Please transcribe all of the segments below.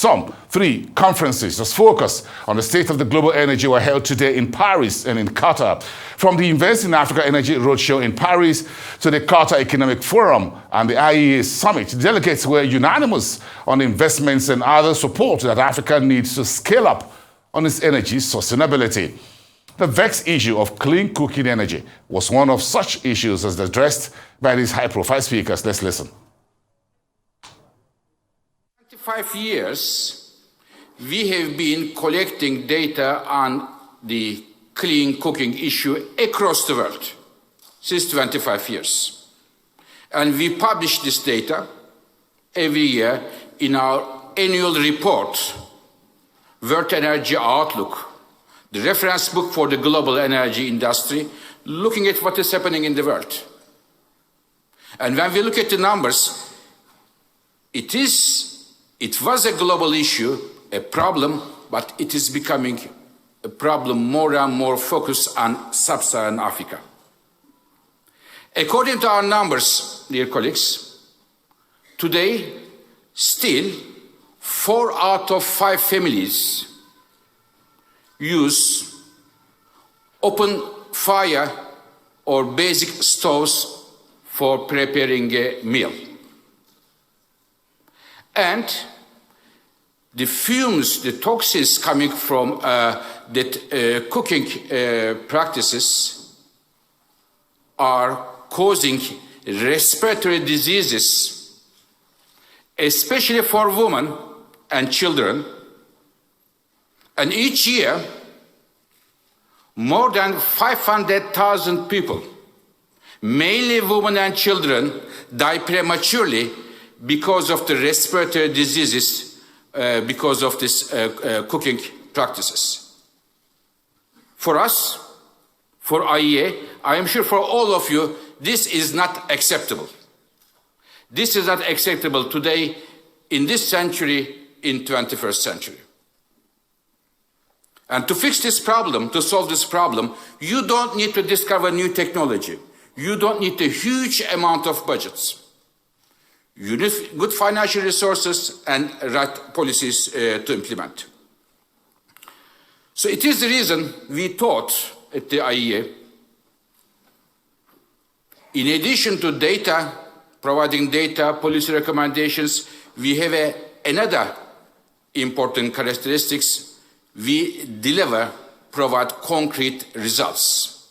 Some 3 conferences just focused on the state of the global energy were held today in Paris and in Qatar. From the Invest in Africa Energy Roadshow in Paris to the Qatar Economic Forum and the IEA Summit, delegates were unanimous on investments and other support that Africa needs to scale up on its energy sustainability. The vexed issue of clean cooking energy was one of such issues as addressed by these high-profile speakers. Let's listen. 25 years, we have been collecting data on the clean cooking issue across the world, since 25 years. And we publish this data every year in our annual report, World Energy Outlook, the reference book for the global energy industry, looking at what is happening in the world. And when we look at the numbers, it was a global issue, a problem, but it is becoming a problem more and more focused on sub-Saharan Africa. According to our numbers, dear colleagues, today, still 4 out of 5 families use open fire or basic stoves for preparing a meal. And the fumes, the toxins coming from that cooking practices are causing respiratory diseases, especially for women and children. And each year, more than 500,000 people, mainly women and children, die prematurely because of the respiratory diseases, because of this cooking practices. For us, for IEA, I am sure for all of you, this is not acceptable. This is not acceptable today, in this century, in 21st century. And to fix this problem, to solve this problem, you don't need to discover new technology. You don't need a huge amount of budgets. You need good financial resources and right policies to implement. So it is the reason we thought at the IEA, in addition to data, providing data, policy recommendations, we have another important characteristics. We provide concrete results.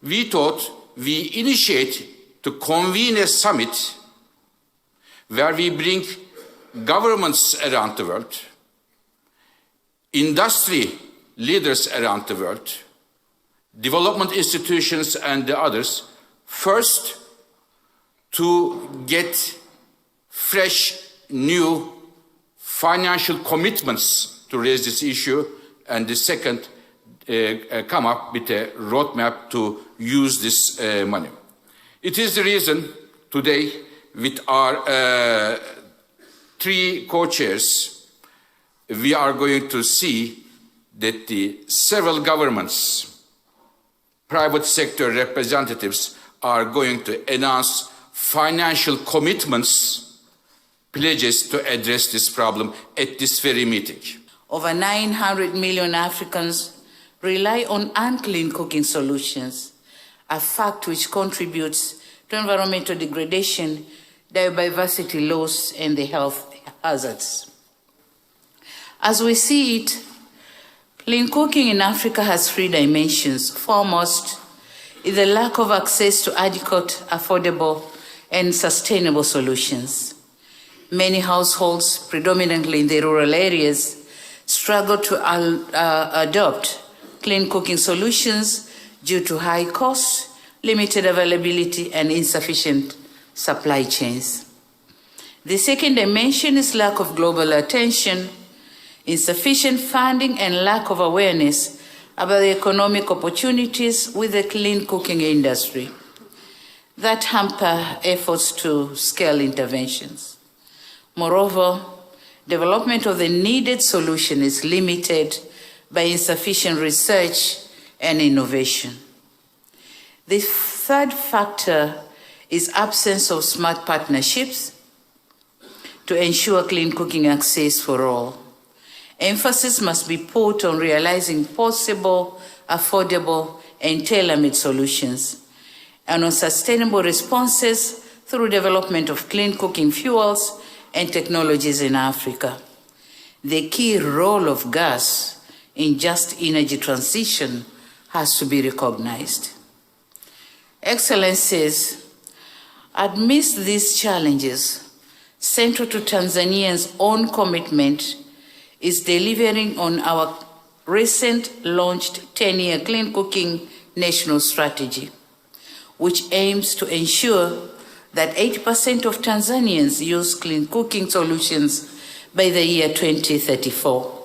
We thought we initiate to convene a summit where we bring governments around the world, industry leaders around the world, development institutions and the others, first to get fresh, new financial commitments to raise this issue, and the second, come up with a roadmap to use this money. It is the reason today, with our 3 co-chairs, we are going to see that the several governments, private sector representatives are going to announce financial commitments, pledges to address this problem at this very meeting. Over 900 million Africans rely on unclean cooking solutions, a fact which contributes to environmental degradation, biodiversity loss, and the health hazards. As we see it, clean cooking in Africa has 3 dimensions. Foremost is the lack of access to adequate, affordable, and sustainable solutions. Many households, predominantly in the rural areas, struggle to adopt clean cooking solutions due to high costs, limited availability, and insufficient supply chains. The second dimension is lack of global attention, insufficient funding, and lack of awareness about the economic opportunities with the clean cooking industry that hamper efforts to scale interventions. Moreover, development of the needed solution is limited by insufficient research and innovation. The third factor is absence of smart partnerships to ensure clean cooking access for all. Emphasis must be put on realizing possible, affordable, and tailor-made solutions, and on sustainable responses through development of clean cooking fuels and technologies in Africa. The key role of gas in just energy transition has to be recognized. Excellencies, amidst these challenges, central to Tanzania's own commitment is delivering on our recent launched 10-year clean cooking national strategy, which aims to ensure that 80% of Tanzanians use clean cooking solutions by the year 2034.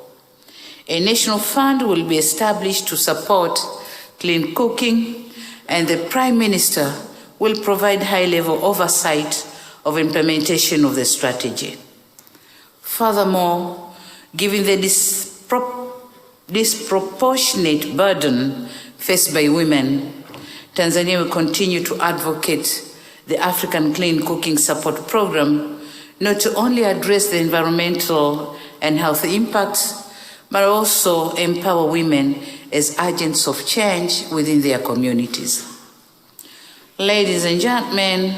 A national fund will be established to support clean cooking, and the Prime Minister will provide high-level oversight of implementation of the strategy. Furthermore, given the disproportionate burden faced by women, Tanzania will continue to advocate the African Clean Cooking Support Program not to only address the environmental and health impacts, but also empower women as agents of change within their communities. Ladies and gentlemen,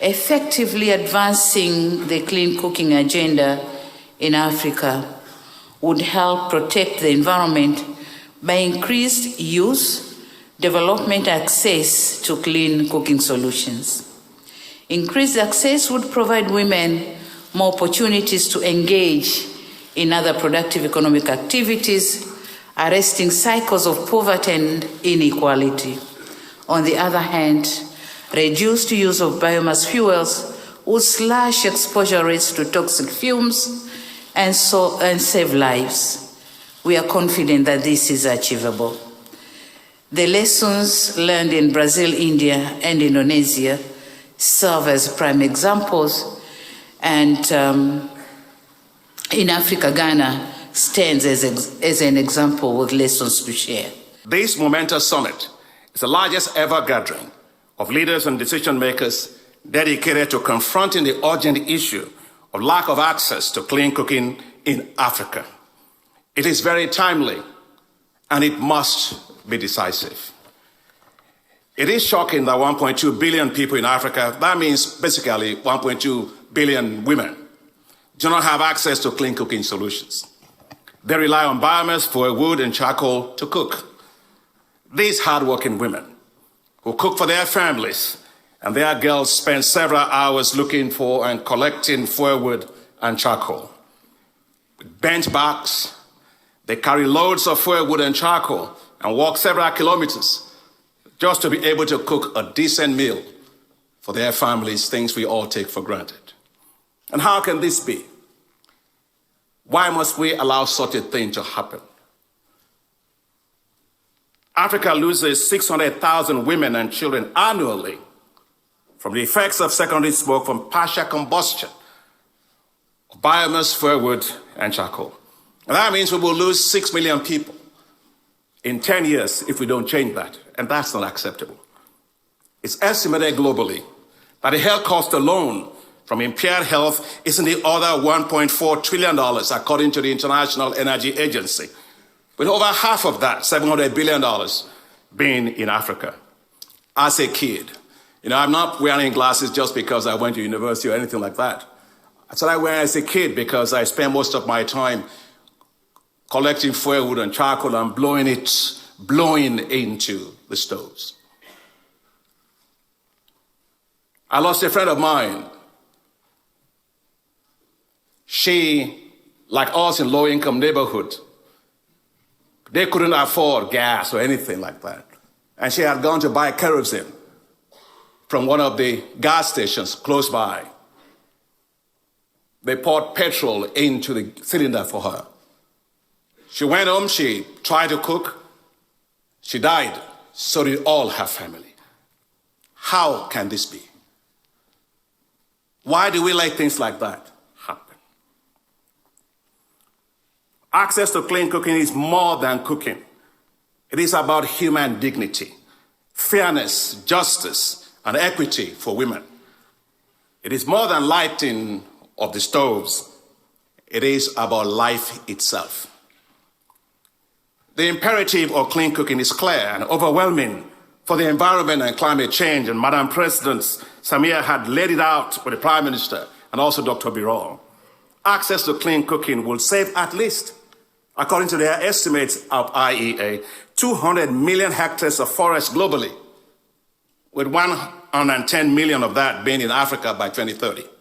effectively advancing the clean cooking agenda in Africa would help protect the environment by increased use, development, access to clean cooking solutions. Increased access would provide women more opportunities to engage in other productive economic activities, arresting cycles of poverty and inequality. On the other hand, reduced use of biomass fuels would slash exposure rates to toxic fumes and save lives. We are confident that this is achievable. The lessons learned in Brazil, India, and Indonesia serve as prime examples, and in Africa, Ghana stands as an example with lessons to share. This momentous summit is the largest ever gathering of leaders and decision makers dedicated to confronting the urgent issue of lack of access to clean cooking in Africa. It is very timely, and it must be decisive. It is shocking that 1.2 billion people in Africa, that means basically 1.2 billion women, do not have access to clean cooking solutions. They rely on biomass, firewood, and charcoal to cook. These hardworking women who cook for their families and their girls spend several hours looking for and collecting firewood and charcoal. With bent backs, they carry loads of firewood and charcoal and walk several kilometers just to be able to cook a decent meal for their families, things we all take for granted. And how can this be? Why must we allow such a thing to happen? Africa loses 600,000 women and children annually from the effects of secondary smoke from partial combustion of biomass, firewood, and charcoal. And that means we will lose 6 million people in 10 years if we don't change that. And that's not acceptable. It's estimated globally that the health cost alone from impaired health is in the order $1.4 trillion, according to the International Energy Agency, with over half of that, $700 billion, being in Africa. As a kid, I'm not wearing glasses just because I went to university or anything like that. I started wearing as a kid because I spent most of my time collecting firewood and charcoal and blowing into the stoves. I lost a friend of mine. She, like us in low-income neighborhood, they couldn't afford gas or anything like that. And she had gone to buy kerosene from one of the gas stations close by. They poured petrol into the cylinder for her. She went home, she tried to cook, she died, so did all her family. How can this be? Why do we let things like that happen? Access to clean cooking is more than cooking. It is about human dignity, fairness, justice, and equity for women. It is more than lighting of the stoves. It is about life itself. The imperative of clean cooking is clear and overwhelming for the environment and climate change, and Madam President Samia had laid it out with the Prime Minister and also Dr. Birol. Access to clean cooking will save at least, according to their estimates of IEA, 200 million hectares of forest globally, with 110 million of that being in Africa by 2030.